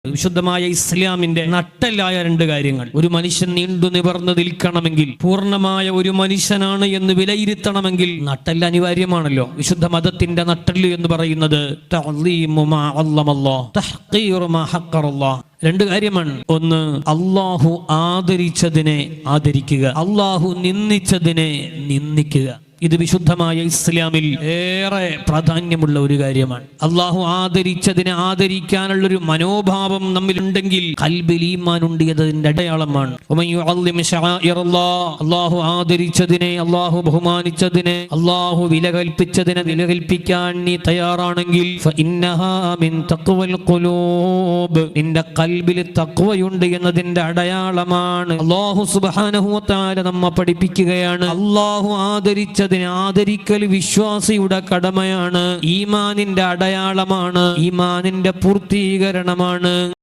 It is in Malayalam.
വിശുദ്ധമായ ഇസ്ലാമിന്റെ നട്ടെല്ലായ രണ്ട് കാര്യങ്ങൾ. ഒരു മനുഷ്യൻ നീണ്ടു നിവർന്നു നിൽക്കണമെങ്കിൽ, പൂർണ്ണമായ ഒരു മനുഷ്യനാണ് എന്ന് വിലയിരുത്തണമെങ്കിൽ നട്ടെല്ല് അനിവാര്യമാണല്ലോ. വിശുദ്ധ മതത്തിന്റെ നട്ടെല്ല് എന്ന് പറയുന്നത് രണ്ട് കാര്യമാണ്. ഒന്ന്, അള്ളാഹു ആദരിച്ചതിനെ ആദരിക്കുക, അള്ളാഹു നിന്ദിച്ചതിനെ നിന്ദിക്കുക. ഇത് വിശുദ്ധമായ ഇസ്ലാമിൽ ഏറെ പ്രാധാന്യമുള്ള ഒരു കാര്യമാണ്. അള്ളാഹു ആദരിച്ചതിനെ ആദരിക്കാനുള്ളൊരു മനോഭാവം നമ്മിലുണ്ടെങ്കിൽ ഖൽബിൽ ഈമാൻ ഉണ്ട് എന്നതിന്റെ അടയാളമാണ്. അള്ളാഹു ആദരിച്ചതിനെ, അള്ളാഹു ബഹുമാനിച്ചതിനെ, അള്ളാഹു വില കൽപ്പിച്ചതിനെ വില കൽപ്പിക്കാൻ നീ തയ്യാറാണെങ്കിൽ നിന്റെ ഖൽബിൽ തഖ്വയുണ്ട് എന്നതിന്റെ അടയാളമാണ്. അള്ളാഹു സുബ്ഹാനഹു വ തആല നമ്മെ പഠിപ്പിക്കുകയാണ്, അള്ളാഹു ആദരിച്ച ആദരിക്കൽ വിശ്വാസിയുടെ കടമയാണ്, ഈമാനിന്റെ അടയാളമാണ്, ഈമാനിന്റെ പൂർത്തീകരണമാണ്.